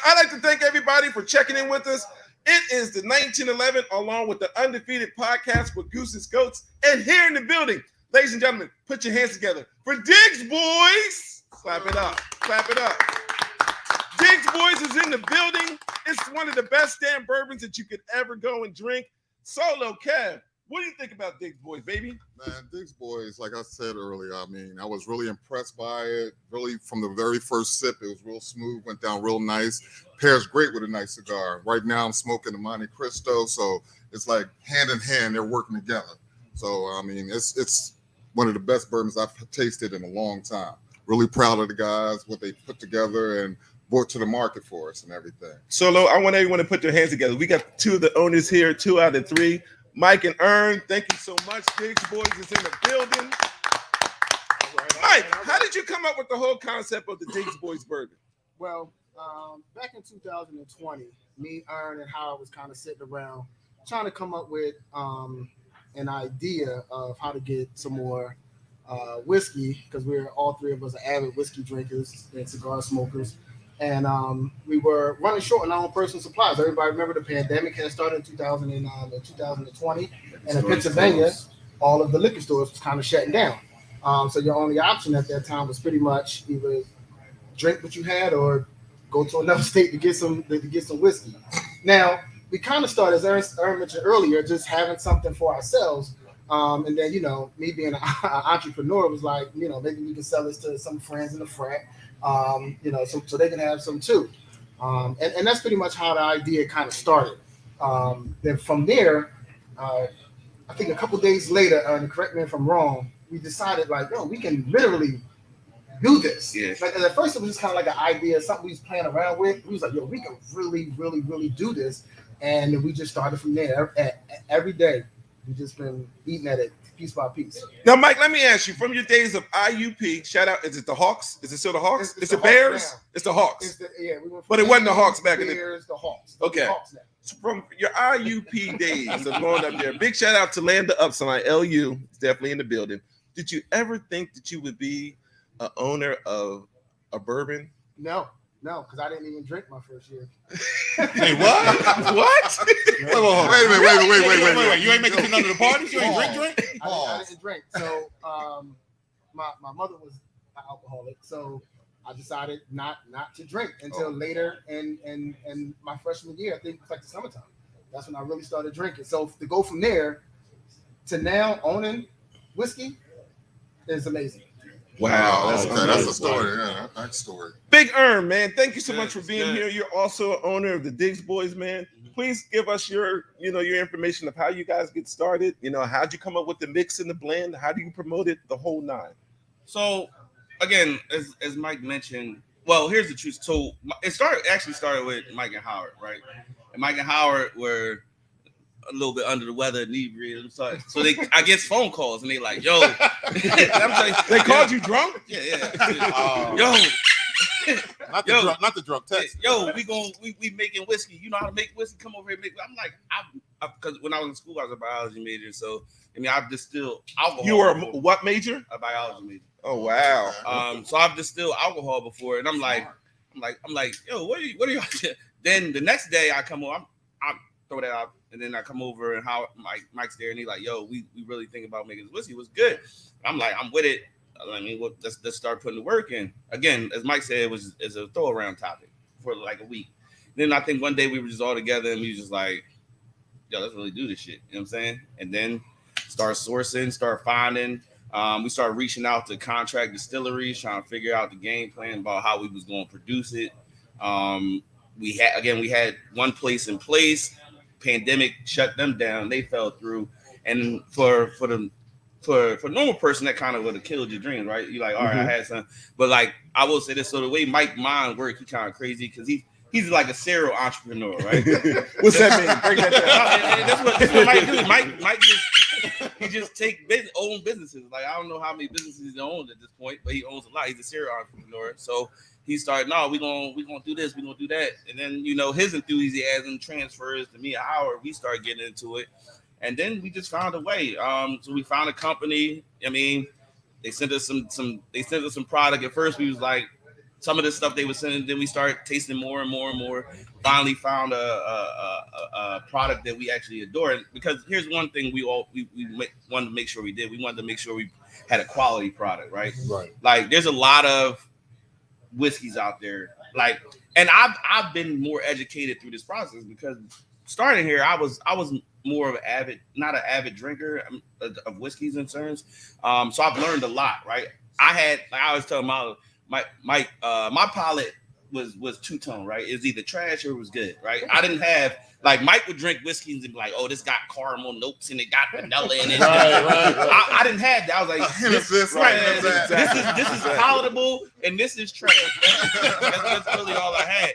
I'd like to thank everybody for checking in with us. It is the 1911 along with the Undefeated podcast with Goose's Goats. And here in the building, ladies and gentlemen, put your hands together for Diggs Boys. Clap it up. Clap it up. Diggs Boys is in the building. It's one of the best damn bourbons that you could ever go and drink. Solo Kev, what do you think about Diggs Boys, baby? Man, Diggs Boys, like I said earlier, I mean, I was really impressed by it. Really, from the very first sip, it was real smooth, went down real nice. Pairs great with a nice cigar. Right now, I'm smoking the Monte Cristo, so it's like hand in hand, they're working together. So, I mean, it's one of the best bourbons I've tasted in a long time. Really proud of the guys, what they put together and brought to the market for us and everything. Solo, I want everyone to put their hands together. We got two of the owners here, 2 out of 3. Mike and Ern, thank you so much. Diggs Boys is in the building. Mike, how did you come up with the whole concept of the Diggs Boys bourbon? Well, back in 2020, me, Ern, and Howard was kind of sitting around trying to come up with an idea of how to get some more whiskey, because all 3 of us are avid whiskey drinkers and cigar smokers. And we were running short on our own personal supplies. Everybody remember the pandemic had started in 2020. And in Pennsylvania, all of the liquor stores was kind of shutting down. So your only option at that time was pretty much either drink what you had or go to another state to get some whiskey. Now, we kind of started, as Ern mentioned earlier, just having something for ourselves. And then, me being an entrepreneur was like, maybe we can sell this to some friends in the frat. So they can have some too. And that's pretty much how the idea kind of started. Then from there, I think a couple days later, and correct me if I'm wrong, we decided we can literally do this. Yeah. Like at first it was just kind of like an idea, something we was playing around with. We was like, we can really, really, really do this. And we just started from there. Every day, we just been eating at it piece by piece. Now, Mike, let me ask you, from your days of IUP, shout out, is it the Hawks? Is it still the Hawks? It's the Bears? Now. It's the Hawks. We went But it wasn't the Hawks back in the Bears, the Hawks. Okay. The Hawks now. So from your IUP days of going up there, big shout out to Land of Upside, LU, it's definitely in the building. Did you ever think that you would be an owner of a bourbon? No, because I didn't even drink my first year. Hey, what? What? Wait a minute, wait. You ain't making it none of the parties? You ain't drink? I didn't drink. So my mother was an alcoholic, so I decided not to drink until later in my freshman year. I think it was like the summertime. That's when I really started drinking. So to go from there to now owning whiskey is amazing. Wow, That's a story. Yeah, that's a story. Big Ern, man, thank you so much for being here. You're also an owner of the Diggs Boys, man. Please give us your information of how you guys get started. How'd you come up with the mix and the blend? How do you promote it? The whole 9. So, again, as Mike mentioned, well, here's the truth. So it started with Mike and Howard, right? And Mike and Howard were a little bit under the weather, inebriated. So I get phone calls and they like, yo. I'm like, they called you drunk? Yeah. Yo. Not the drunk text. Yo, we making whiskey. You know how to make whiskey? Come over here and make. I'm like, because when I was in school, I was a biology major. So I've distilled alcohol. You were before. What major? A biology major. Oh wow. So I've distilled alcohol before, and I'm like, yo, what are you? Then the next day I come over, I throw that out, and then I come over and Mike's there, and he's like, yo, we really think about making this whiskey. It was good. I'm like, I'm with it. I mean, let's start putting the work in. Again, as Mike said, it's a throw around topic for like a week. Then I think one day we were just all together and we was just like, yo, let's really do this shit. You know what I'm saying? And then start sourcing, start finding. We started reaching out to contract distilleries, trying to figure out the game plan about how we was going to produce it. We had one place in place. Pandemic shut them down. They fell through. And for a normal person, that kind of would have killed your dreams, right? You're like, all right, I had some. But like, I will say this. So the way Mike's mind works, he kind of crazy because he's like a serial entrepreneur, right? What's that mean? Break that down. That's what Mike do. Mike just take own businesses. Like, I don't know how many businesses he owns at this point, but he owns a lot. He's a serial entrepreneur. So he started, no, we're gonna do this, we're gonna do that. And then, his enthusiasm transfers to me and Howard. We started getting into it. And then we just found a way. So we found a company. I mean, they sent us some product. At first, we was like, some of the stuff they were sending. Then we started tasting more and more and more. Finally found a product that we actually adore. Because here's one thing we wanted to make sure we did. We wanted to make sure we had a quality product, right? Right. Like there's a lot of whiskeys out there. Like, and I've been more educated through this process because starting here, I was more of not an avid drinker of whiskeys and cerns. So I've learned a lot, right? I always tell my palate was two-tone, right? It was either trash or it was good, right? I didn't have like Mike would drink whiskeys and be like, oh, this got caramel notes and it got vanilla in it. I didn't have that. I was like, this is palatable and this is trash. That's really all I had.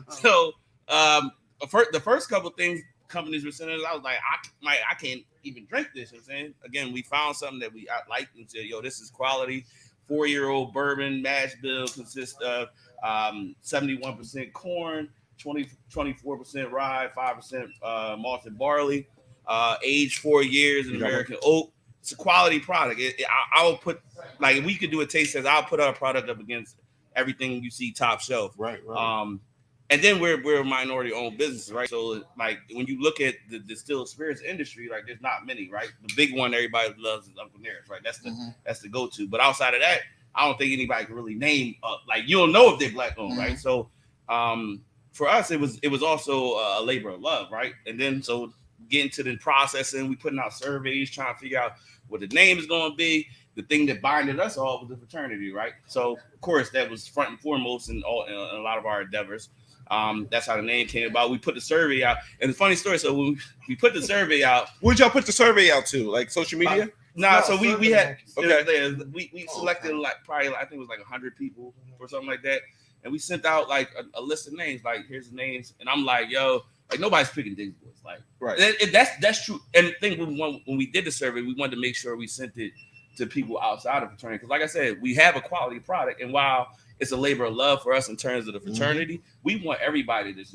So the first couple things companies were sending us, I was like, I can't even drink this. You know what I'm saying? Again, we found something that we liked and said, yo, this is quality. 4-year-old bourbon mash bill consists of 71% corn, 24% rye, 5% malted barley, aged 4 years in American oak. It's a quality product. I will put, like, if we could do a taste test, I'll put our product up against everything you see top shelf. Right. And then we're a minority-owned business, right? So, like, when you look at the distilled spirits industry, like, there's not many, right? The big one everybody loves is Uncle Nearest, right? That's the go-to. But outside of that, I don't think anybody can really name, like, you don't know if they're black-owned, right? So, for us, it was also a labor of love, right? And then, so getting to the processing, we putting out surveys, trying to figure out what the name is going to be. The thing that binded us all was the fraternity, right? So, of course, that was front and foremost in a lot of our endeavors. That's how the name came about. We put the survey out, and the funny story. So when we put the survey out, where'd y'all put the survey out to? Like social media? So we had we selected like probably I think it was like 100 people or something like that, and we sent out like a list of names. Like here's the names, and I'm like, yo, like nobody's picking Diggs Boys. Like right, that's true. And the thing when we did the survey, we wanted to make sure we sent it to people outside of fraternity because, like I said, we have a quality product, and while it's a labor of love for us in terms of the fraternity. We want everybody to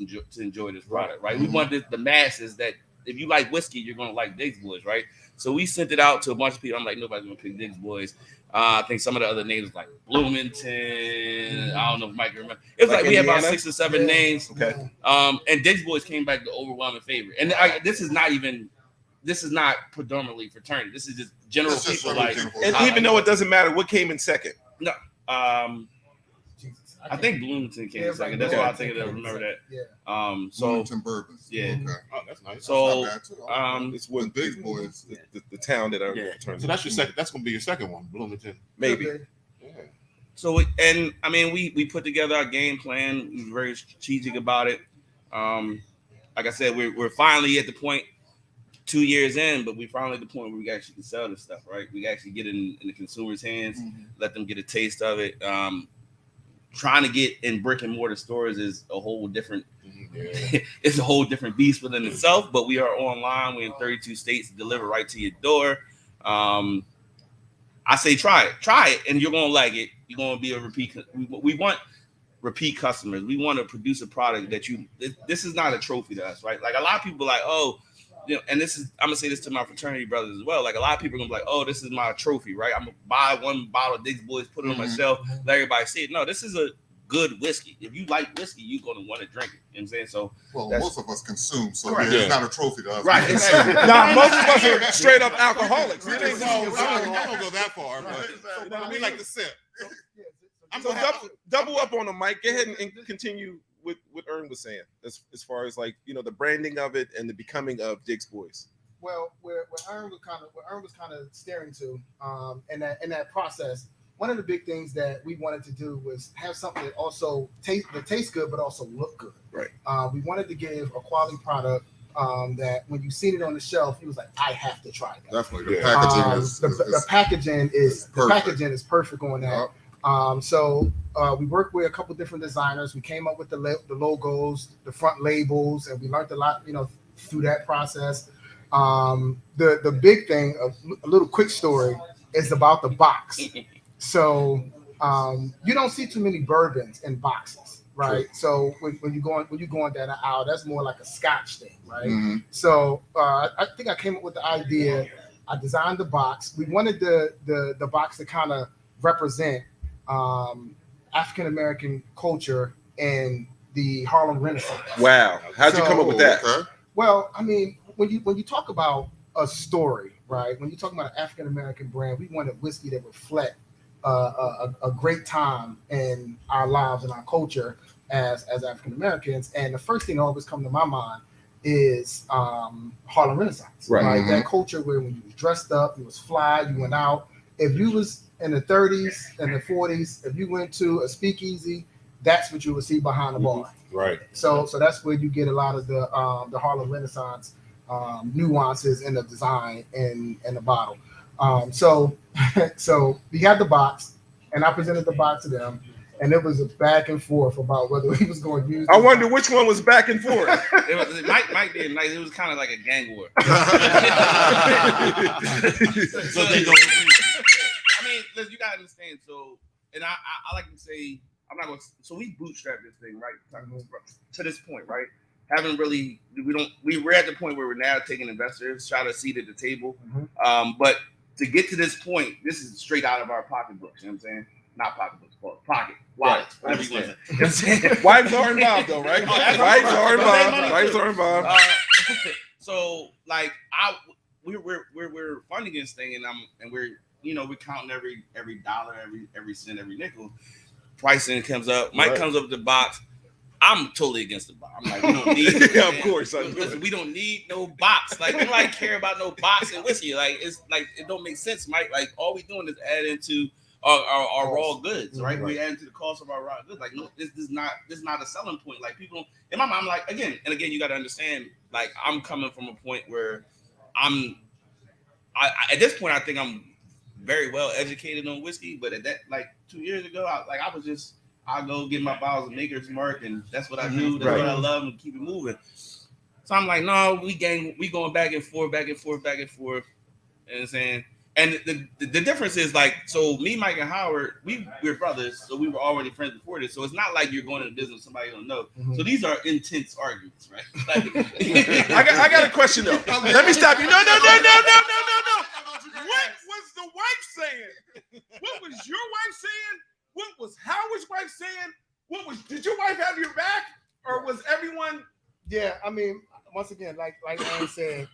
enjoy this product, right? We want the masses that if you like whiskey, you're going to like Diggs Boys, right? So we sent it out to a bunch of people. I'm like, nobody's going to pick Diggs Boys. I think some of the other names like Bloomington. I don't know if Mike remember. It was like we had about 6 or 7 names. Okay. And Diggs Boys came back the overwhelming favorite. And this is not predominantly fraternity. This is just general people like. And even though it doesn't matter, what came in second? No. I think Bloomington came second. That's why I think I remember that. Yeah. So Bloomington Bourbons. Yeah. Okay. Oh, that's nice. So It's what Diggs Boys. the town that are So that's your second. That's gonna be your second one, Bloomington. maybe. Yeah. So and I mean we put together our game plan. We were very strategic about it. Like I said, we're finally at the point 2 years in, but we're finally at the point where we actually can sell this stuff, right? We actually get it in the consumer's hands, let them get a taste of it. Trying to get in brick and mortar stores is a whole different it's a whole different beast within itself, but we are online. We're in 32 states, deliver right to your door. I say try it and you're gonna like it. You're gonna be a repeat. We want repeat customers. We want to produce a product that this is not a trophy to us, right? Like a lot of people are like, oh, you know, and this is, I'm gonna say this to my fraternity brothers as well. Like a lot of people are gonna be like, oh, this is my trophy, right? I'm gonna buy one bottle of Diggs Boys, put it on my shelf, let everybody see it. No, this is a good whiskey. If you like whiskey, you're gonna want to drink it. You know what I'm saying? So most of us consume, so Correct. it's not a trophy to us. Right, exactly. Now most of us are straight up alcoholics. I don't go that far, but I mean like the sip. So double up on them, Mike. Go ahead and continue with what Ern was saying as far as like, you know, the branding of it and the becoming of Diggs Boys. Well, where Ern was kind of steering to, in that process, one of the big things that we wanted to do was have something that also tastes good, but also look good. Right. We wanted to give a quality product that when you seen it on the shelf, you was like, I have to try that. Definitely, the packaging the packaging is perfect on that. So we worked with a couple different designers. We came up with the logos, the front labels, and we learned a lot, you know, through that process. The big thing, a little quick story, is about the box. So you don't see too many bourbons in boxes, right? True. So when you go on down the aisle, that's more like a Scotch thing, right? So I think I came up with the idea. I designed the box. We wanted the box to kind of represent African American culture and the Harlem Renaissance. Wow. How'd you come up with that? Okay. Well, I mean, when you talk about a story, right? When you talk about an African American brand, we wanted whiskey that reflect a great time in our lives and our culture as African Americans. And the first thing that always come to my mind is Harlem Renaissance, Right. That culture where when you was dressed up, you was fly, you went out. If you was in the 30s and the 40s, if you went to a speakeasy, that's what you would see behind the bar. Right. So that's where you get a lot of the Harlem Renaissance nuances in the design and the bottle. So we had the box, and I presented the box to them, and it was a back and forth about whether he was going to use. I wonder which one was back and forth. Mike did nice. It was kind of like a gang war. So they don't. I mean, listen, you gotta understand. So, and I like to say, I'm not going. So we bootstrapped this thing, right? To this point, right? Haven't really. We're at the point where we're now taking investors, try to seat at the table. But to get to this point, this is straight out of our pocketbooks. You know what I'm saying? Not pocketbooks, pocket wallets, whatever you want to say. You know what I'm saying? Wives are involved, though, right? Wives are involved. Wives are involved. So, like, we're funding this thing, and we're counting every dollar, every cent, every nickel. Pricing comes up. Mike comes up with the box. I'm totally against the box. I'm like, we don't need. Yeah, of course. Listen, we don't need no box. Like, we don't like care about no box and whiskey. Like, it's like it don't make sense, Mike. Like, all we doing is add into our raw goods, right? We add into the cost of our raw goods. Like, no, this is not a selling point. Like, people in my mind, I'm like, again, you got to understand. Like, I'm coming from a point where I at this point, I think I'm very well educated on whiskey. But at that, like 2 years ago, I go get my bottles of Maker's Mark, and that's what I do. That's what I love, and keep it moving. So I'm like, no, we going back and forth. You know what I'm saying? And the difference is, like, so me, Mike, and Howard, we're brothers, so we were already friends before this. So it's not like you're going into business with somebody you don't know. So these are intense arguments, right? Like, I got a question though. Let me stop you. No. What was the wife saying? What was your wife saying? What was Howard's wife saying? Did your wife have your back, or was everyone? Yeah, I mean, once again, like Aaron said,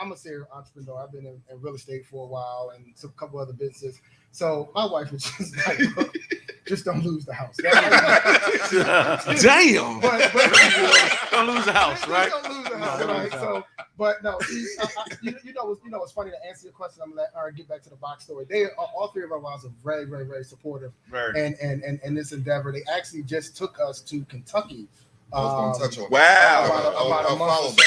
I'm a serial entrepreneur. I've been in real estate for a while and a couple other businesses. So my wife was just like, look, just don't lose the house. Damn. But Don't lose the house, right? Don't lose the house, right? So, but no, you know what's funny, to answer your question. I'm gonna let Aaron get back to the box story. They all three of our wives are very, very, very supportive and this endeavor. They actually just took us to Kentucky. I was going to touch on About a month or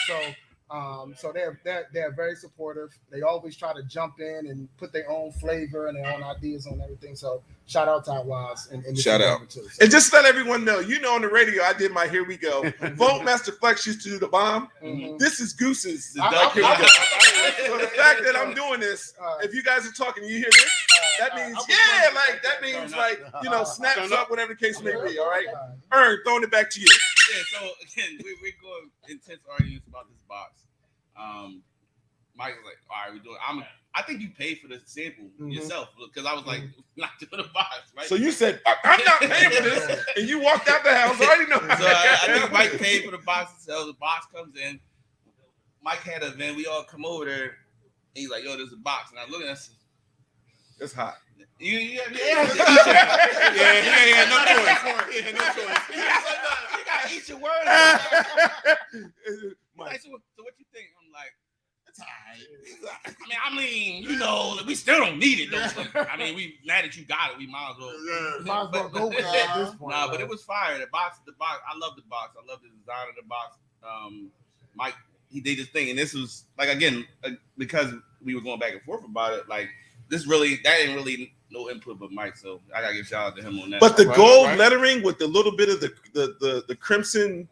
so ago. So they're very supportive. They always try to jump in and put their own flavor and their own ideas on everything. So shout out to our wives and shout out too. So, and just let everyone know. On the radio, I did my Here We Go. Vote Master Flex used to do the bomb. This is Goose's. Here We Go. So the fact that I'm doing this, if you guys are talking, you hear this? That means snaps up, whatever the case may be. All right, Ern, throwing it back to you. Yeah, so again, we're going intense arguments about this box. Mike was like, all right, we're doing. I think you paid for the sample yourself, because I was like, not doing the box, right? So you said, I'm not paying for this, and you walked out the house. I already know. So I think Mike paid for the box itself. The box comes in. Mike had a event. We all come over there. And he's like, yo, there's a box. And I look at us. It's hot. Yeah, no choice. Yeah, no choice. You gotta eat your words. Like, so what you think? I'm like, it's all right. I mean, we still don't need it though. I mean, now that you got it, we might as well. Might as well go with it at this point. But it was fire. The box. I love the box. I love the design of the box. Mike, he did his thing, and this was like, again, because we were going back and forth about it. Like, that ain't really no input but Mike, so I gotta give shout out to him on that. But the gold lettering with the little bit of the crimson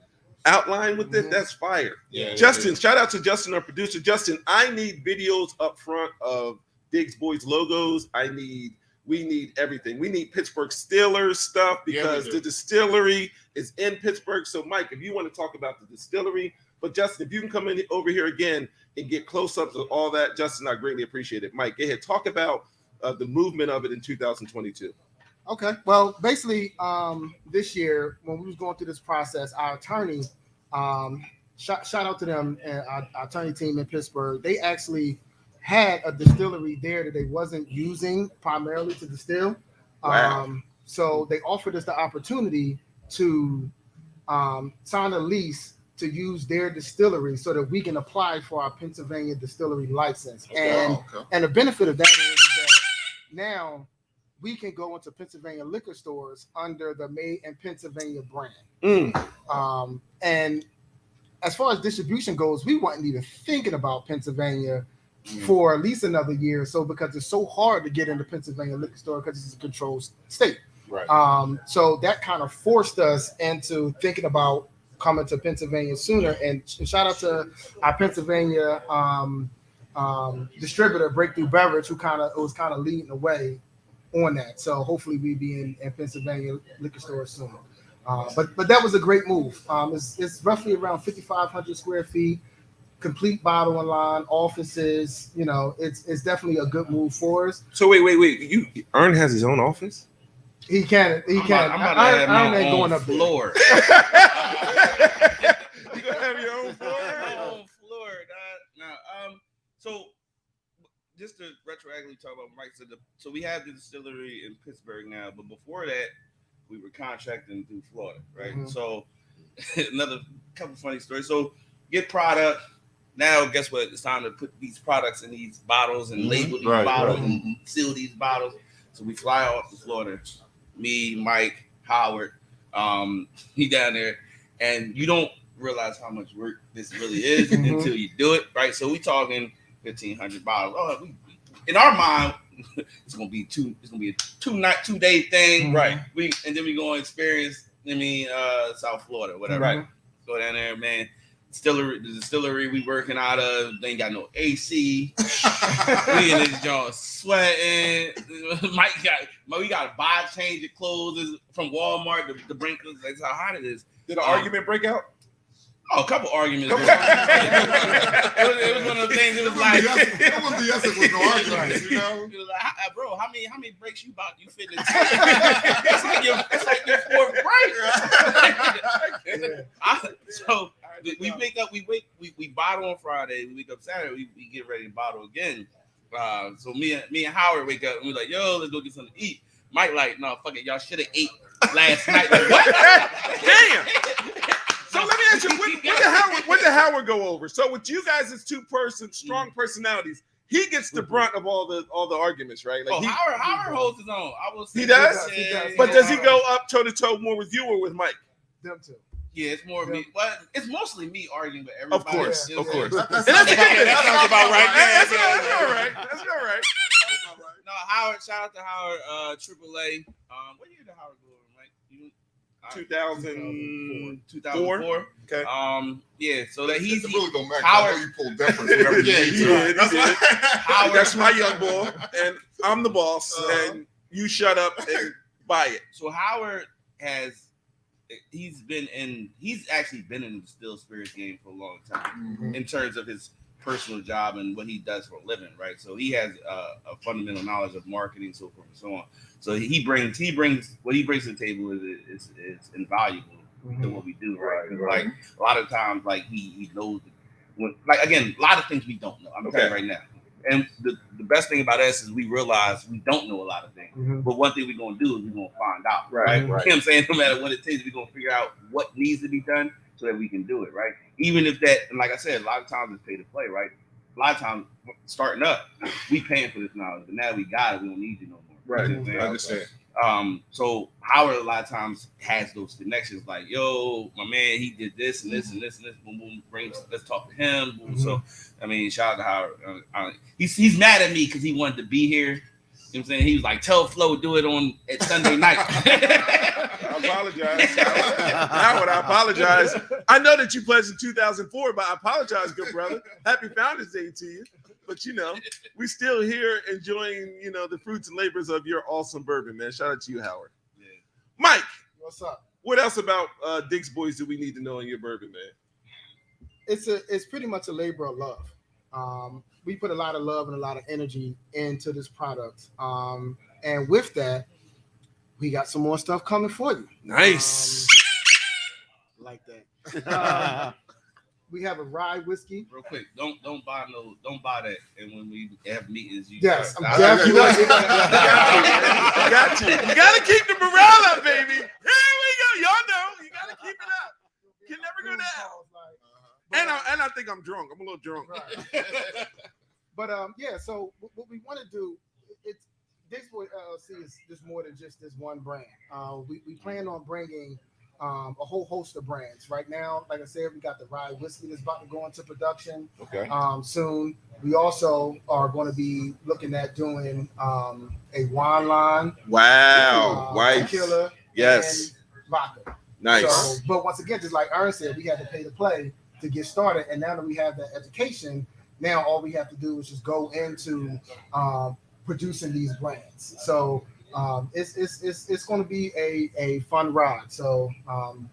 outline with it, that's fire. Yeah, Justin, shout out to Justin, our producer. Justin, I need videos up front of Diggs Boys logos. We need everything. We need Pittsburgh Steelers stuff because the distillery is in Pittsburgh. So Mike, if you want to talk about the distillery, but Justin, if you can come in over here again and get close-ups of all that, Justin, I greatly appreciate it. Mike, go ahead. Talk about the movement of it in 2022. Okay. Well, basically, this year when we was going through this process, our attorney, shout out to them, our attorney team in Pittsburgh. They actually had a distillery there that they wasn't using primarily to distill. Wow. So they offered us the opportunity to sign a lease to use their distillery so that we can apply for our Pennsylvania distillery license. And the benefit of that is that now we can go into Pennsylvania liquor stores under the Made in Pennsylvania brand. And as far as distribution goes, we weren't even thinking about Pennsylvania for at least another year or so because it's so hard to get into Pennsylvania liquor store because it's a controlled state. Right. So that kind of forced us into thinking about coming to Pennsylvania sooner. And shout out to our Pennsylvania distributor, Breakthrough Beverage, who was kind of leading the way on that. So hopefully we'll be in Pennsylvania liquor stores soon. But that was a great move. It's roughly around 5,500 square feet, complete bottling line, offices. You know, it's definitely a good move for us. So wait. Ern has his own office? He can. I'm about to have my ain't own going up there. floor. You gonna have your own floor? My own floor, dog. Now, so just to retroactively talk about Mike, so we have the distillery in Pittsburgh now, but before that, we were contracting through Florida, right? Mm-hmm. So another couple funny stories. So get product. Now, guess what? It's time to put these products in these bottles and label these bottles and seal these bottles. So we fly off to Florida. Me, Mike, Howard, he down there, and you don't realize how much work this really is until you do it, right? So we talking 1,500 bottles. Oh, in our mind, it's gonna be a 2 day thing, right? And then we gonna experience. South Florida, whatever. Right. Go down there, man. The distillery we working out of, they ain't got no AC. We in this joint sweating. We got to buy change of clothes from Walmart to bring us. That's how hot it is. Did an argument break out? Oh, a couple arguments. It was one of the things. It was like that was the essence with no arguments, you know. It was like, bro, how many breaks you about? You fit in? It's like your fourth break. So we wake up. We bottle on Friday. We wake up Saturday. We get ready to bottle again. So me and Howard wake up and we're like, yo, let's go get something to eat. Mike like, no, fuck it, y'all should have ate last night. Like, what? Damn. So let me ask you, what did Howard go over? So with you guys as strong personalities, he gets the brunt of all the arguments, right? Like Howard holds his own. I will say he does. But does he go up toe to toe more with you or with Mike? Them too. Yeah, it's more me. But it's mostly me arguing with everybody. Of course. That That's about right. That's all right. That's all right. No, Howard. Shout out to Howard. AAA. What year did Howard go over, Mike? 2004. Okay. Yeah. So that he's really don't matter. Howard. I know you pulled deference whenever you need to. He did. Howard, that's my young boy, and I'm the boss, and you shut up and buy it. So Howard he's actually been in the still spirits game for a long time in terms of his personal job and what he does for a living, right? So he has a fundamental knowledge of marketing, so forth and so on. So he brings what he brings to the table is invaluable to what we do, right? Like a lot of times, like he knows, a lot of things we don't know. I'm telling you right now. And the best thing about us is we realize we don't know a lot of things. But one thing we're going to do is we're going to find out, right? You know what I'm saying? No matter what it takes, we're going to figure out what needs to be done so that we can do it, right? Even if that, and like I said, a lot of times it's pay to play, right? A lot of times starting up, we paying for this knowledge, but now we got it. We don't need you no more. Right. You know what I'm I understand. So Howard a lot of times has those connections, like, yo, my man, he did this and this and this and this. Boom, boom, let's talk to him. Boom. So, I mean, shout out to Howard. He's mad at me because he wanted to be here. You know what I'm saying? He was like, tell Flo do it at Sunday night. I apologize. Howard, I apologize. I know that you pledged in 2004, but I apologize, good brother. Happy Founders Day to you. But we still here enjoying, the fruits and labors of your awesome bourbon, man. Shout out to you, Howard. Yeah. Mike, What's up? what else about Diggs Boys do we need to know in your bourbon, man? It's pretty much a labor of love. We put a lot of love and a lot of energy into this product. And with that, we got some more stuff coming for you. Nice. Like that. We have a rye whiskey. Real quick, don't buy that. And when we have meetings, you Yes, I'm I- definitely. You gotta keep the morale up, baby. Here we go. Y'all know you gotta keep it up. You can never go down. And I think I'm drunk. I'm a little drunk. Right. But yeah. So what we want to do, it's this LLC is just more than just this one brand. We plan on bringing a whole host of brands. Right now, like I said, we got the rye whiskey that's about to go into production soon. We also are going to be looking at doing a wine line. Wow. Tequila. Yes. And vodka. Nice. So, but once again, just like Ernest said, we had to pay to play to get started. And now that we have that education, now all we have to do is just go into producing these brands. So it's going to be a fun ride. So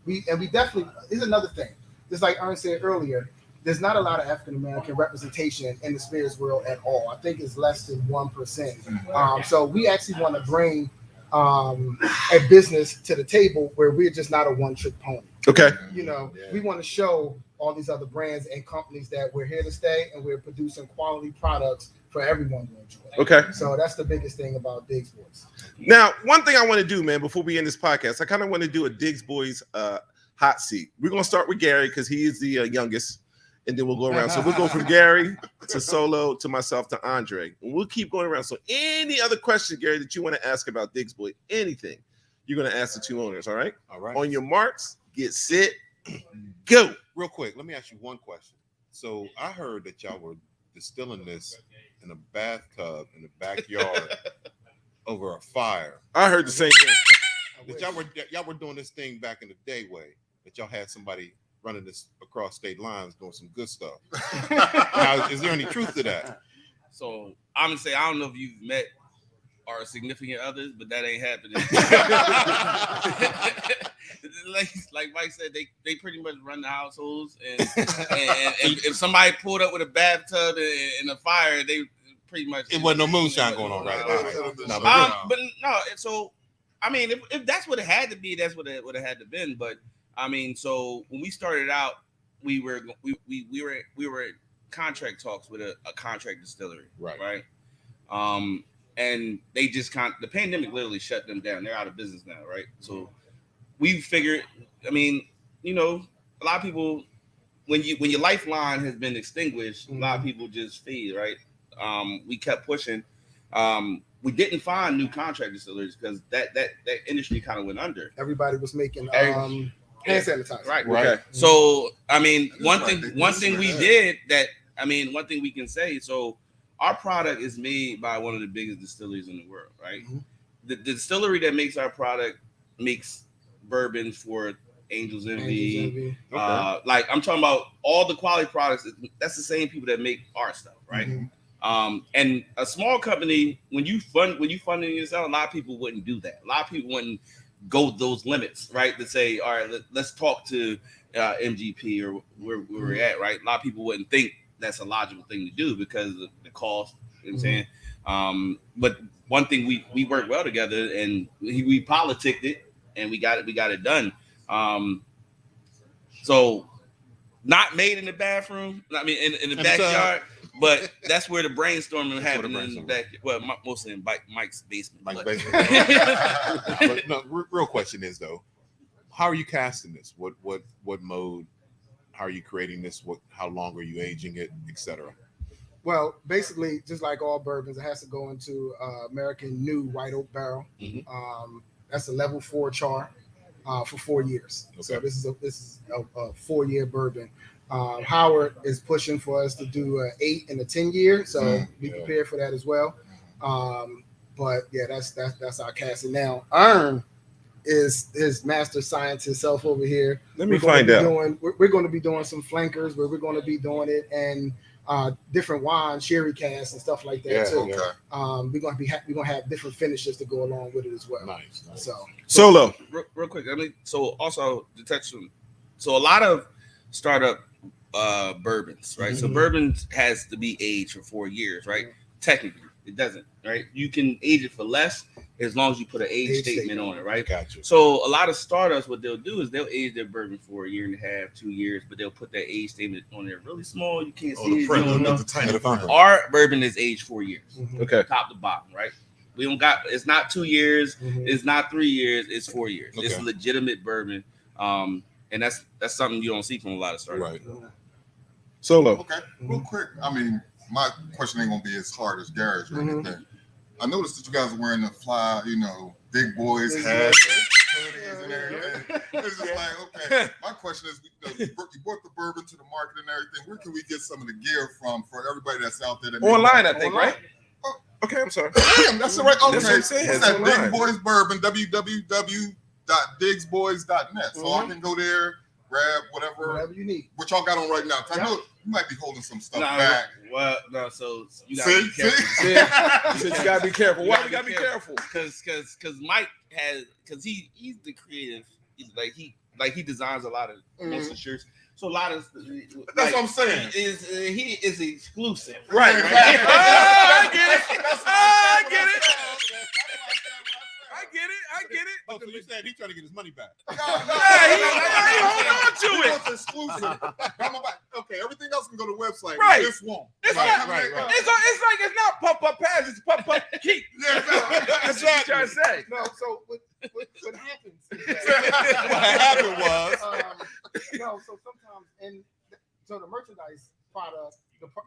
we definitely, is another thing. Just like Ernest said earlier, there's not a lot of African American representation in the spirits world at all. I think it's less than 1%. So we actually want to bring a business to the table where we're just not a one-trick pony. Okay. You know, we want to show all these other brands and companies that we're here to stay and we're producing quality products for everyone to enjoy. Okay. So that's the biggest thing about Diggs Boys. Now, one thing I want to do, man, before we end this podcast, I kind of want to do a Diggs Boys hot seat. We're going to start with Gary because he is the youngest, and then we'll go around. So we'll go from Gary to Solo to myself to Andre. And we'll keep going around. So any other questions, Gary, that you want to ask about Diggs Boy, anything, you're going to ask the two owners, all right? All right. On your marks, get set, go. Real quick, let me ask you one question. So I heard that y'all were distilling this in a bathtub in the backyard over a fire. I heard the same thing. That y'all were doing this thing back in the day way, that y'all had somebody running this across state lines doing some good stuff. Now, is there any truth to that? So I'm gonna say I don't know if you've met our significant others, but that ain't happening. like Mike said, they pretty much run the households, and if somebody pulled up with a bathtub and a fire, they pretty much It wasn't no moonshine going on, right? No, but no. So I mean, if that's what it had to be, that's what it had to been. But I mean, so when we started out, we were in contract talks with a contract distillery, right? And they just the pandemic literally shut them down. They're out of business now, right? So we figured, I mean, you know, a lot of people, when your lifeline has been extinguished, a lot of people just fade, right? We kept pushing. We didn't find new contract distilleries because that industry kind of went under. Everybody was making hand sanitizer. Right. Okay. So I mean, one thing we did that, I mean, one thing we can say, so our product is made by one of the biggest distilleries in the world, right? Mm-hmm. The distillery that makes our product makes bourbon for Angel's Envy. Okay. Like I'm talking about all the quality products. That's the same people that make our stuff, right? Mm-hmm. And a small company, when you funding yourself, a lot of people wouldn't do that. A lot of people wouldn't go those limits, right? To say, all right, let's talk to MGP or where we're at, right? A lot of people wouldn't think that's a logical thing to do because of the cost. You know what I'm saying? But one thing we worked well together, and we politicked it, and we got it done. So not made in the bathroom. I mean, in the backyard. But that's where the brainstorming happened in the back. Well, mostly in Mike's basement. But no, real question is though, how are you casting this? What mode? How are you creating this? How long are you aging it, etc.? Well, basically, just like all bourbons, it has to go into American New White Oak Barrel. Mm-hmm. That's a level 4 char for 4 years. Okay. So this is a 4-year bourbon. Howard is pushing for us to do an 8 and a 10-year, so be prepared for that as well. But yeah, that's our casting now. Ern is his master scientist self over here. Let me find out. We're going to be doing some flankers where we're going to be doing it and different wine, sherry casts and stuff like that too. Okay. We're gonna have different finishes to go along with it as well. Nice. So Solo. Real quick. I mean, so also to touch on, so a lot of startup bourbons, right? Mm-hmm. So bourbon has to be aged for 4 years, right? Technically, It doesn't, right? You can age it for less as long as you put an age statement on it, right? Gotcha. So a lot of startups, what they'll do is they'll age their bourbon for a year and a half, 2 years, but they'll put that age statement on there really small. You can't see it. You don't know. The tiny front. Our bourbon is aged 4 years, Okay. top to bottom, right? We don't got. It's not 2 years. It's not 3 years. It's 4 years. Okay. It's legitimate bourbon, and that's something you don't see from a lot of startups. Right. Solo. Okay, real quick. I mean, my question ain't gonna be as hard as Gary's or anything. I noticed that you guys are wearing the fly, big boys hats, hoodies, and everything. It's just like, okay. My question is, you brought the bourbon to the market and everything. Where can we get some of the gear from for everybody that's out there? That Online, I think, right? Okay, I'm sorry. Damn, that's the right. Okay, That's what I'm saying. what's It's that? online. Dig Boys Bourbon. www.digsboys.net. So I can go there, grab whatever you need. what y'all got on right now. 'Cause I know you might be holding some stuff No, back. well, no. So you gotta be See, careful. see? You said you gotta be careful. Why we gotta be careful? Because Mike because he's the creative. He designs a lot of most of the shirts. So a lot of That's what I'm saying. He is exclusive. Right. Right. I get it. That's what I I'm get it. saying. I get it. Oh, so you said he's trying to get his money back? No, Yeah, he hold on to it. It's exclusive. Okay, everything else can go to the website. Right. This won't. It's Right, not. right, right. It's like it's not pup pass. It's pup keep. Yeah, exactly. That's what I'm trying to say. No, so what happens is that, What happened was so sometimes so the merchandise product,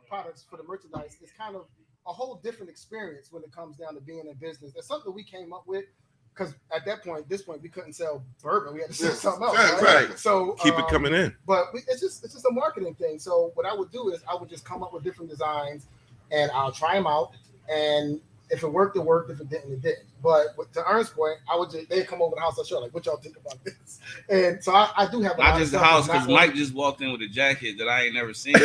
products for the merchandise is kind of a whole different experience when it comes down to being in business. That's something we came up with because at this point, we couldn't sell bourbon. We had to sell something else. Yeah, Right? right. So Keep it coming in. But it's just a marketing thing. So what I would do is I would just come up with different designs, and I'll try them out. And if it worked, it worked. If it didn't, it didn't. But to Ernest's point, they'd come over to the house. I'll show like, what y'all think about this? And so I do have a lot Not of just the stuff house, that's because not Mike just walked in with a jacket that I ain't never seen.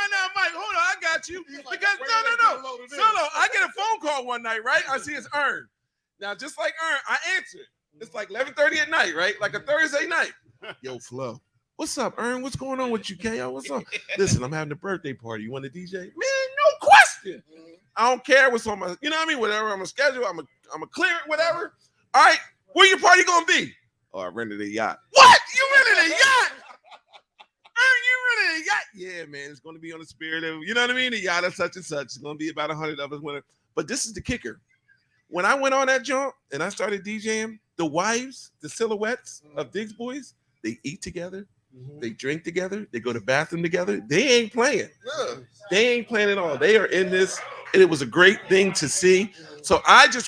No, Mike, hold on. I got you. Because no. Solo, I get a phone call one night, right? I see it's Ern. Now, just like Ern, I answered. It's like 11:30 at night, right? Like a Thursday night. Yo, Flo. What's up, Ern? What's going on with you, KO? What's up? Listen, I'm having a birthday party. You want to DJ? Man, no question. I don't care what's on my, whatever I'm gonna schedule. I'm gonna clear it, whatever. All right, where your party gonna be? Oh, I rented a yacht. What? You rented a yacht? You rented a yacht? Yeah, man. It's gonna be on the spirit of, the yacht of such and such. It's gonna be about 100 of us winning. But this is the kicker. When I went on that jump and I started DJing, the wives, the silhouettes of Diggs Boys, they eat together, they drink together, they go to the bathroom together. They ain't playing. They ain't playing at all. They are in this, and it was a great thing to see. So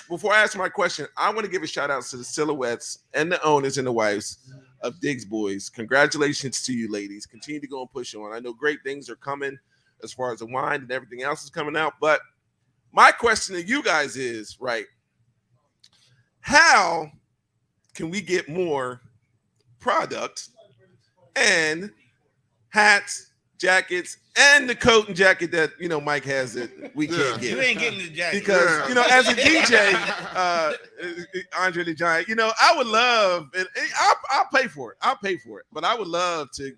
before I ask my question, I want to give a shout out to the silhouettes and the owners and the wives of Diggs Boys. Congratulations to you, ladies. Continue to go and push on. I know great things are coming as far as the wine and everything else is coming out, but my question to you guys is, right, how can we get more product and hats, jackets, and the coat and jacket that Mike has that we can't You get? ain't getting the jacket. Because as a DJ, Andre the Giant, I would love, and I'll pay for it. I'll pay for it, but I would love to,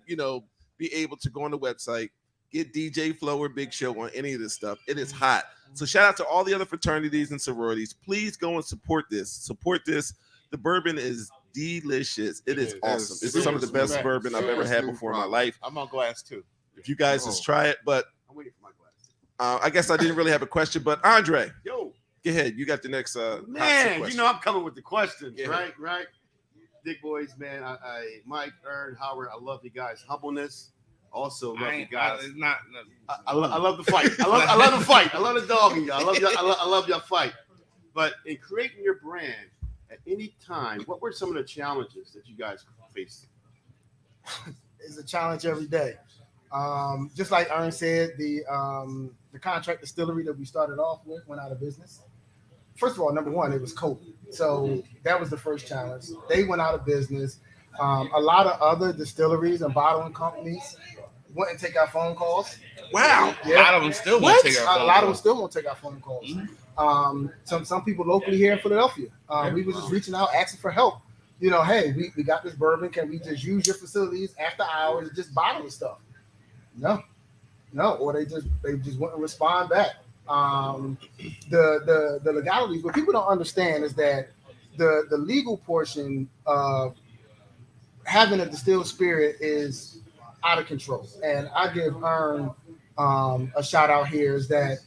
be able to go on the website, get DJ Flow or Big Show on any of this stuff. It is hot. So shout out to all the other fraternities and sororities. Please go and support this. Support this. The bourbon is delicious. It is awesome. It's some of the best bourbon I've ever had before in my life. I'm on glass too. If you guys just try it, but I'm waiting for my glass. I guess I didn't really have a question, but Andre, Yo, go ahead. You got the next hot seat man, question. I'm coming with the questions, Yeah. right? Dig Boys, man. Mike, Ern, Howard, I love you guys' humbleness. Also love you guys. It's not. I love the fight. I love the fight. I love the dog in you. I love your fight. But in creating your brand at any time, what were some of the challenges that you guys faced? It's a challenge every day. Just like Ern said, the contract distillery that we started off with went out of business. First of all, number one, it was COVID. So that was the first challenge. They went out of business. A lot of other distilleries and bottling companies wouldn't take our phone calls. Wow. A lot of them still won't take our A phone lot of them calls. still won't take our phone calls. Some people locally here in Philadelphia. We were just reaching out, asking for help. you know, hey, we got this bourbon. Can we just use your facilities after hours and just bottle the stuff? No, or they just wouldn't respond back. The legalities, what people don't understand is that the legal portion of having a distilled spirit is out of control. And I give Ern a shout out here is that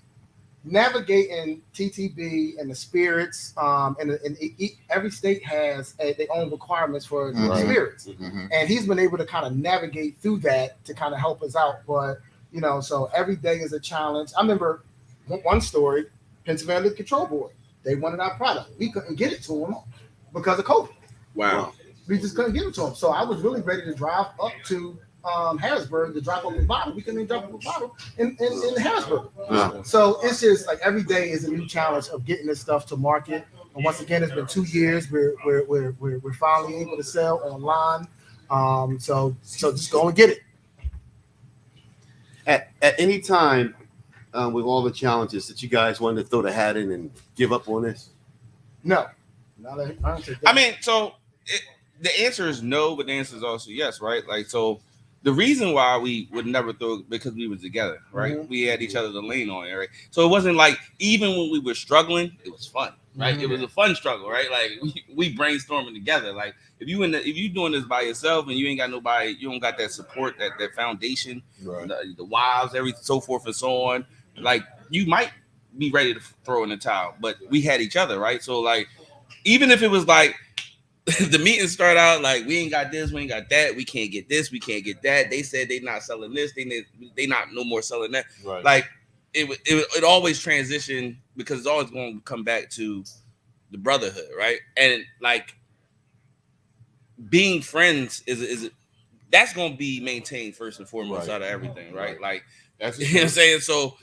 navigating TTB and the spirits, and every state has their own requirements for spirits, and he's been able to kind of navigate through that to kind of help us out. But you know, so every day is a challenge. I remember one story, Pennsylvania Control Board. They wanted our product. We couldn't get it to them because of COVID. Wow. We just couldn't give it to them. So I was really ready to drive up to Harrisburg to drop off a bottle. We couldn't even drop off a bottle in Harrisburg. So it's just like every day is a new challenge of getting this stuff to market. And once again, it's been 2 years. We're finally able to sell online. So just go and get it. At any time, with all the challenges that you guys wanted to throw the hat in and give up on this? No. I mean, so the answer is no, but the answer is also yes, right? Like, so the reason why we would never throw it because we were together, right? Mm-hmm. We had each other to lean on, right? So it wasn't like even when we were struggling, it was fun, right? Mm-hmm. It was a fun struggle, right? Like we brainstorming together. Like if you doing this by yourself and you ain't got nobody, you don't got that support, that foundation, right. the wives, everything, so forth and so on. Like you might be ready to throw in the towel, but we had each other, right? So like even if it was like the meeting start out like we ain't got this, we ain't got that, we can't get this, we can't get that. They said they not selling this, they not no more selling that. Right. Like it always transition because it's always going to come back to the brotherhood, right? And like being friends is that's going to be maintained first and foremost out of everything, right? Like that's you know what I'm saying. So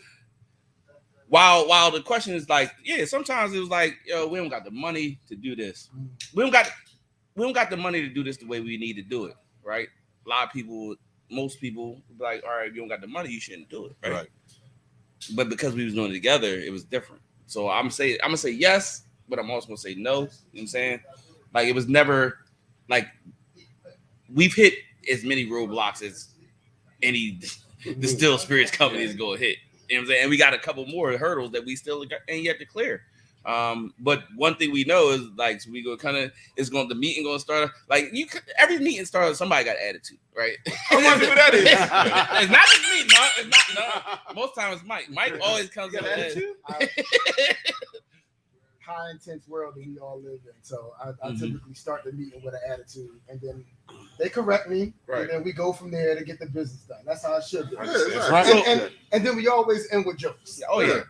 while the question is like, yeah, sometimes it was like, yo, we don't got the money to do this. We don't got the money to do this the way we need to do it, right? A lot of people, most people, like, all right, if you don't got the money, you shouldn't do it, right? But because we was doing it together, it was different. So I'm gonna say yes, but I'm also gonna say no. You know what I'm saying? Like it was never like we've hit as many roadblocks as any distilled spirits company is gonna hit. You know what I'm saying? And we got a couple more hurdles that we still ain't yet to clear. But one thing we know is like so we go the meeting gonna start like every meeting starts somebody got attitude, right? I wonder who that is. It's not just me, no, it's not. Most times it's Mike. Mike always comes with attitude. High intense world that we all live in. So I typically start the meeting with an attitude, and then they correct me, and then we go from there to get the business done. That's how it should be. Right. And then we always end with jokes. Oh yeah.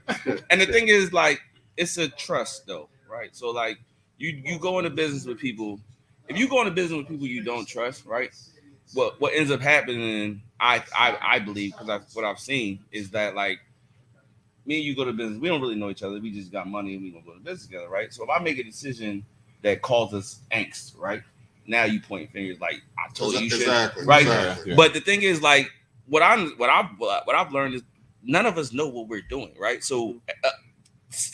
And the thing is, like, it's a trust, though, right? So like, you go into business with people. If you go into business with people you don't trust, right? What ends up happening, I believe, because what I've seen is that like. Me and you go to business, we don't really know each other. We just got money and we gonna go to business together, right? So if I make a decision that causes angst, right? Now you point fingers like I told you should, right? Exactly. But the thing is, like, what I've learned is none of us know what we're doing, right? So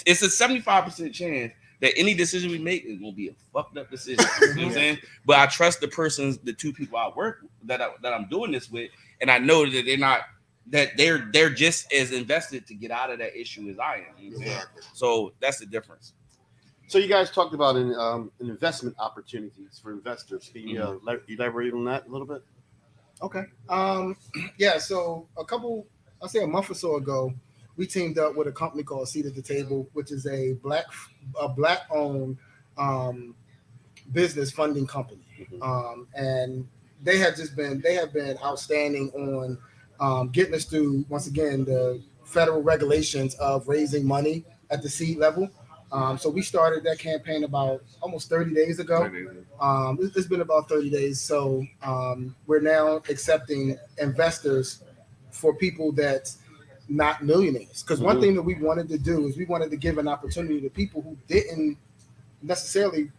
it's a 75% chance that any decision we make is gonna be a fucked up decision. You know what I'm saying? But I trust the two people I work that I'm doing this with, and I know that they're not. That they're just as invested to get out of that issue as I am. You know exactly. So that's the difference. So you guys talked about an investment opportunities for investors. Can you elaborate on that a little bit? Okay. Yeah. So a month or so ago, we teamed up with a company called Seat at the Table, which is a black-owned business funding company, and they have been outstanding on. Getting us through, once again, the federal regulations of raising money at the seed level. So we started that campaign about almost 30 days ago. It's been about 30 days. So we're now accepting investors for people that's not millionaires. Because one thing that we wanted to do is we wanted to give an opportunity to people who didn't necessarily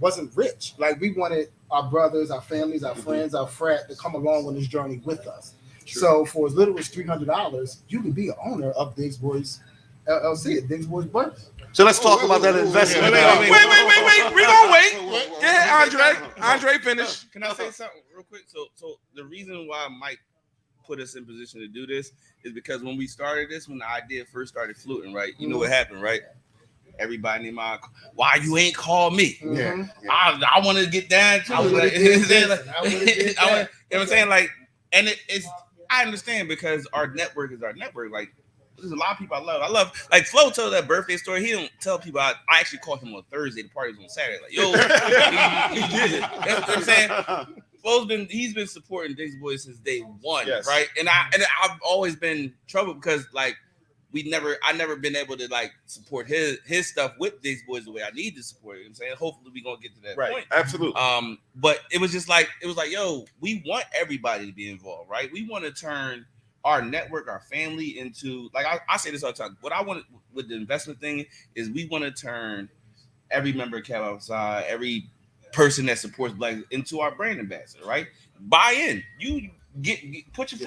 wasn't rich. Like we wanted our brothers, our families, our friends, our frat to come along on this journey with us. Sure. So for as little as $300, you can be an owner of Diggs Boys LLC at Diggs Boys Brothers. So let's talk about that investment. Wait. We're gonna wait. Go ahead, Andre. Andre, finish. Can I say something real quick? So the reason why Mike put us in position to do this is because when we started this, when the idea first started floating, right? You know what happened, right? Everybody in my, why you ain't called me? Mhm. I want to get down too. I would've Like, did you know what I'm this, saying? Like, and I would've did you know that. what I'm saying? Like, and it's I understand because our network is our network. Like, there's a lot of people I love. Like Flo told that birthday story. He don't tell people. I actually called him on Thursday. The party was on Saturday. Like, yo, he did it. That's what I'm saying. Flo's he's been supporting Diggs Boys since day one, Yes. right? And I've always been troubled because like I never been able to like support his stuff with Diggs Boys the way I need to support it. You know what I'm saying, hopefully we gonna get to that point. Absolutely. But it was like, yo, we want everybody to be involved, right? We want to turn our network, our family into, like I say this all the time. What I want with the investment thing is we want to turn every member of Cab Outside, every person that supports Black into our brand ambassador, right? Buy in. You put your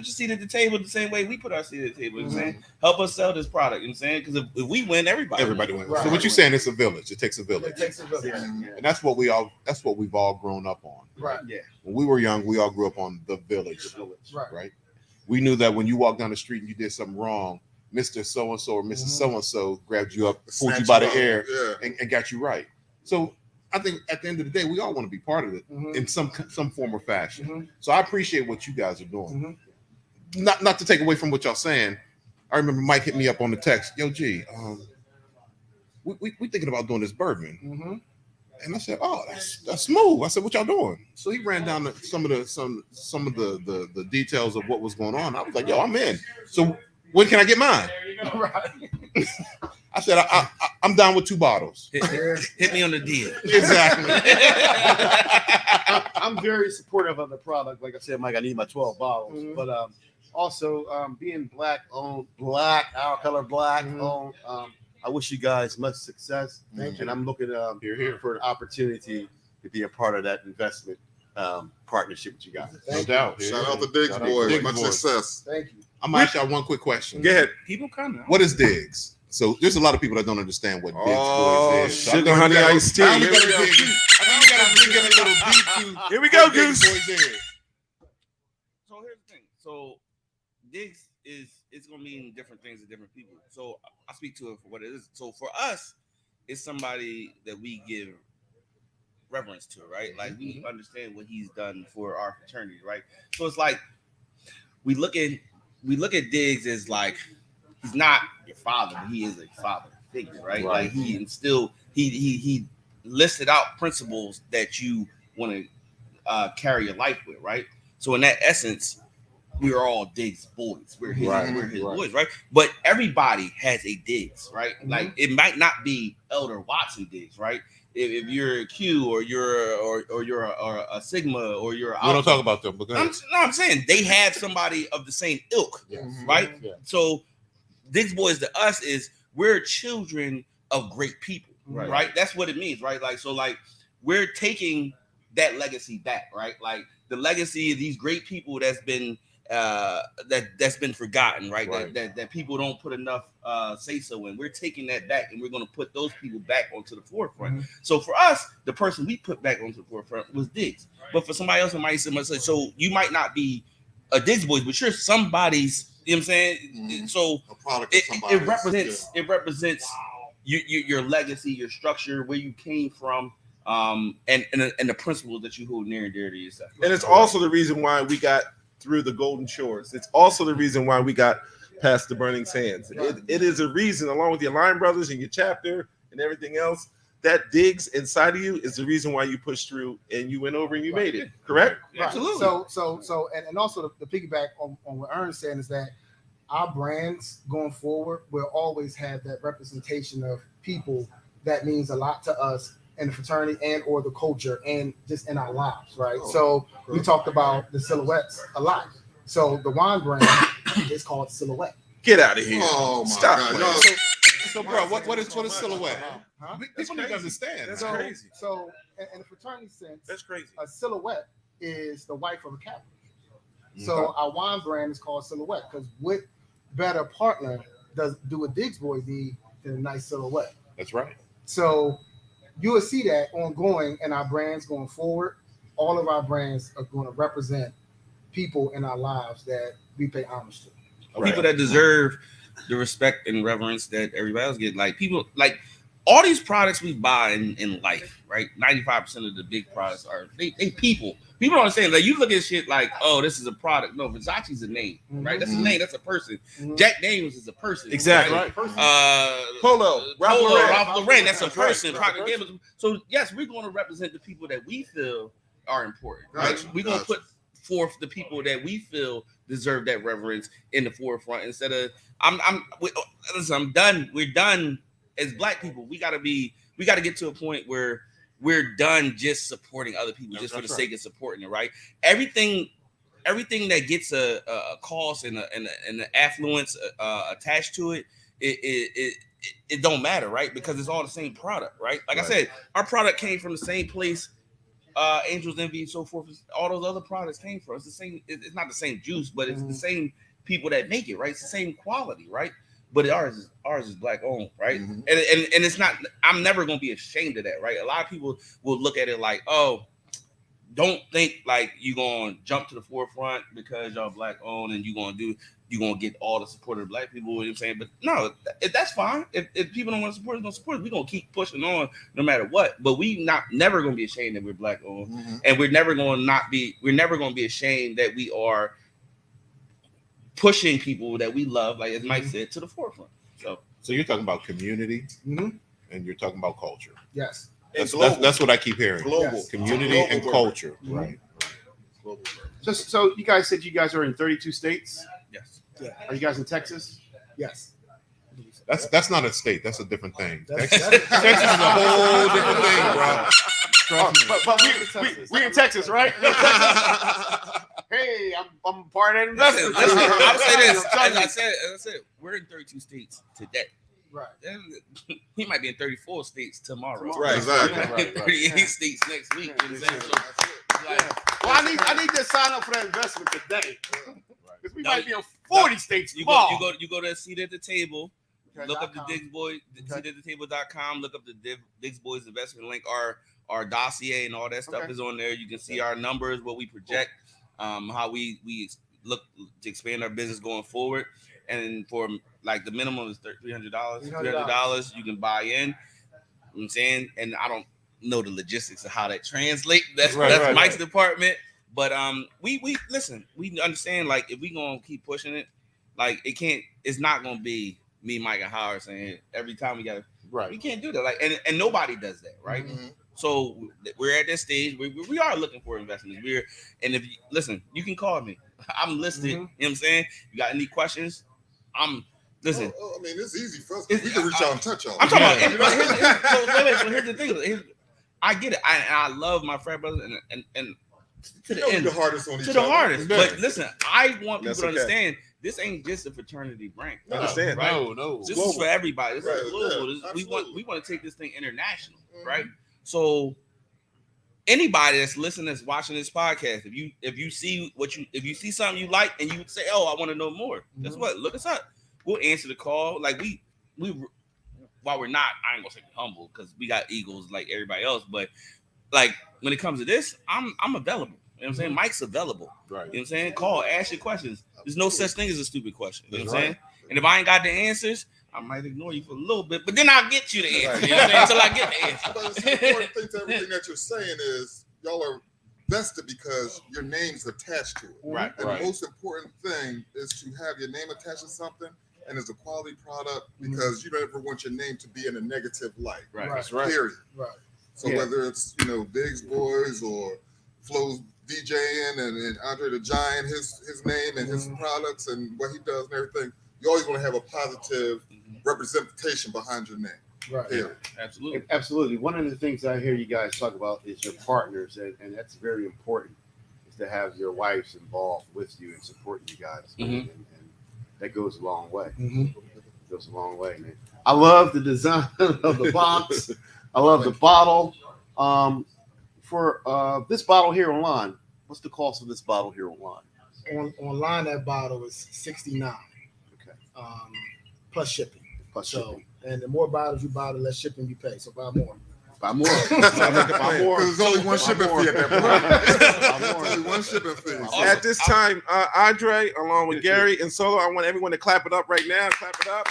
seat at the table the same way we put our seat at the table. You know what I'm saying? Help us sell this product. You know what I'm saying? Because if we win, everybody wins. Right. So what you're saying? It's a village. It takes a village, It takes a village. and that's what we've all grown up on. Right. Yeah. When we were young, we all grew up on the village, Right. We knew that when you walked down the street and you did something wrong, Mr. So-and-so or Mrs. So-and-so grabbed you up, pulled you by the hair, and got you right. So I think at the end of the day, we all want to be part of it in some form or fashion. So I appreciate what you guys are doing. Not to take away from what y'all saying. I remember Mike hit me up on the text, yo, G, we thinking about doing this bourbon. And I said, oh, that's smooth. I said, what y'all doing? So he ran down some of the details of what was going on. I was like, yo, I'm in. So when can I get mine? Right. I said, I'm down with 2 bottles. Hit me on the deal. Exactly. I'm very supportive of the product. Like I said, Mike, I need my 12 bottles. But also being Black owned, our color Black owned. I wish you guys much success. And I'm looking for an opportunity to be a part of that investment partnership with you guys. No doubt. Shout out to Diggs Boys. Much success. Thank you. I'm gonna ask y'all one quick question. Go ahead. People come now. What is Diggs? So there's a lot of people that don't understand what Diggs Boys is. So I sugar think honey we gotta- iced tea. I think we gotta dig in a little deep to Here we go, what Diggs Goose. Boys is. So here's the thing. So Diggs it's gonna mean different things to different people. So I speak to it for what it is. So for us, it's somebody that we give reverence to, right? Like we understand what he's done for our fraternity, right? So it's like we look at Diggs as like he's not your father, but he is a father figure, right? Like he instilled, he listed out principles that you want to carry your life with, right? So in that essence, we are all Diggs boys. We're his boys, right? But everybody has a Diggs, right? Like it might not be Elder Watson Diggs, right? If you're a Q or you're a Sigma or you're We don't talk about them, but go ahead. I'm saying they have somebody of the same ilk, right? Yeah. So Diggs Boys to us is we're children of great people, right? That's what it means, right? Like so, like we're taking that legacy back, right? Like the legacy of these great people that's been that's been forgotten, right? That people don't put enough say so in. We're taking that back and we're going to put those people back onto the forefront. So for us, the person we put back onto the forefront was Diggs. But for somebody else, it might say, so you might not be a Diggs Boys, but you're somebody's. You know what I'm saying? So A product of it represents your legacy, your structure, where you came from, and the principles that you hold near and dear to yourself. And it's also the reason why we got through the Golden Shores. It's also the reason why we got past the Burning Sands. It is a reason, along with your Line Brothers and your chapter and everything else, that Diggs inside of you is the reason why you pushed through and you went over and you made it. Correct? Right. Absolutely. So, and also the piggyback on what Ernest said is that our brands going forward will always have that representation of people that means a lot to us in the fraternity and or the culture and just in our lives, right? So we talked about the silhouettes a lot. So the wine brand is called Silhouette. Get out of here. Oh my Stop God. playing. No, So, bro, what is silhouette? Huh? People need to understand. That's So, crazy. so in the fraternity sense, That's crazy. a silhouette is the wife of a captain. So our wine brand is called Silhouette because what better partner do a Diggs boy be in a nice silhouette? That's right. So you will see that ongoing in our brands going forward. All of our brands are going to represent people in our lives that we pay homage to. People that deserve the respect and reverence that everybody else get. Like people, like all these products we buy in life, right? 95% of the big products are they people. People don't understand. Like you look at shit like, oh, this is a product. No, Versace's a name, right? That's a name. That's a person. Jack Daniels is a person. Exactly. Right? Polo, Ralph Lauren, that's a person. Procter & Gamble. So yes, we're going to represent the people that we feel are important. Right? We're going to put forth the people that we feel deserve that reverence in the forefront instead of I'm done. We're done as Black people. We got to get to a point where we're done just supporting other people just for the sake of supporting it, right? Everything that gets a cost and an affluence attached to it, it don't matter, right? Because it's all the same product, right? Like I said, our product came from the same place. Angels Envy and so forth. All those other products came from. It's the same. It's not the same juice, but it's the same people that make it, right? It's the same quality, right? But ours is Black owned, right? And it's not. I'm never gonna be ashamed of that, right? A lot of people will look at it like, oh, don't think like you're gonna jump to the forefront because y'all Black owned and you're gonna get all the support of Black people. You know what I'm saying? But no, that's fine. If people don't want to support us, don't support us. We're gonna keep pushing on no matter what. But we never gonna be ashamed that we're Black owned, and we're never gonna be ashamed that we are pushing people that we love, like as Mike said, to the forefront. So you're talking about community, and you're talking about culture. Yes. That's what I keep hearing. Global community and culture. Right. Global. So you guys said you guys are in 32 states. yes, Are you guys in Texas? Yes. That's not a state. That's a different thing. That's- Texas is a whole different thing, bro. But we in Texas, right? Hey, I'm part of the listen, investment. I'll say this. As I said, we're in 32 states today. Right. He might be in 34 states tomorrow. Right. Exactly. He might be in 38 states next week. You know what I'm saying? So, like, Well, I need to sign up for that investment today. Because we No, might be in 40 states you tomorrow. go to a seat at the table. Look up the Diggs Boys, seatattetable.com. Look up the Diggs Boys investment link. Our dossier and all that stuff is on there. You can see our numbers, what we project, how we look to expand our business going forward. And for like the minimum is $300. $300 you can buy in. You know what I'm saying? And I don't know the logistics of how that translates. That's Mike's department. But we listen, we understand like if we gonna keep pushing it, like it's not gonna be me, Mike, and Howard saying every time we can't do that. Like and nobody does that, right? So we're at this stage where we are looking for investments. And if you listen, you can call me. I'm listed. You know what I'm saying? You got any questions? Listen. I mean, it's easy for us. We can reach out and touch y'all. I'm talking about. So here's the thing. I get it. I love my frat brothers and to the end, the hardest on each to the other. hardest. But listen, I want people to understand this ain't just a fraternity brand. Understand? Right? No. This is for everybody. This is global. We want to take this thing international, right? So anybody that's listening, that's watching this podcast, if you see something you like and you say, oh, I want to know more, guess what? Look us up. We'll answer the call. Like we while we're not, I ain't gonna say humble because we got egos like everybody else, but like when it comes to this, I'm available. You know what I'm saying? Mike's available. Right. You know what I'm saying? Call, ask your questions. There's no such thing as a stupid question. You know what I'm saying? And if I ain't got the answers, I might ignore you for a little bit, but then I'll get you the answer. You know what I'm saying? Until I get the answer. But the important thing to everything that you're saying is y'all are vested because your name's attached to it. Right. And the most important thing is to have your name attached to something and it's a quality product because you don't ever want your name to be in a negative light. Right. That's right. Period. Right. So whether it's, Diggs Boys or Flo's DJing and Andre the Giant, his name and his products and what he does and everything, you always want to have a positive representation behind your name. Right. Period. Absolutely. Absolutely. One of the things I hear you guys talk about is your partners, and that's very important, is to have your wives involved with you and supporting you guys. And that goes a long way. It goes a long way, man. I love the design of the box. I love the bottle. For this bottle here online, what's the cost of this bottle here online? Online, that bottle is $69. Okay. plus shipping. Plus So, shipping. and the more bottles you buy, the less shipping you pay. So buy more. Buy more. Buy more. Because there's only one shipping fee at that point. Buy more. Only one shipping fee. At this time, Andre, along with Gary and Solo, I want everyone to clap it up right now. Clap it up.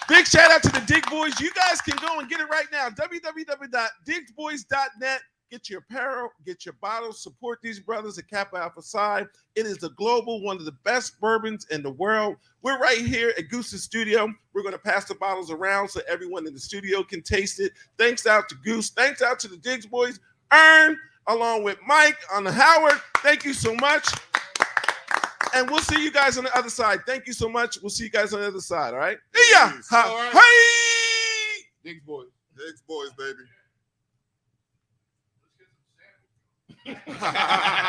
Big shout out to the Dig Boys. You guys can go and get it right now. www.digsboys.net. Get your apparel, get your bottles, support these brothers at Kappa Alpha Psi. It is the global, one of the best bourbons in the world. We're right here at Goose's studio. We're going to pass the bottles around so everyone in the studio can taste it. Thanks out to Goose. Thanks out to the Diggs Boys. Ern, along with Mike on the Howard. Thank you so much. And we'll see you guys on the other side. Thank you so much. We'll see you guys on the other side. All right? Yeah. All right. Hey. Diggs Boys. Diggs Boys, baby.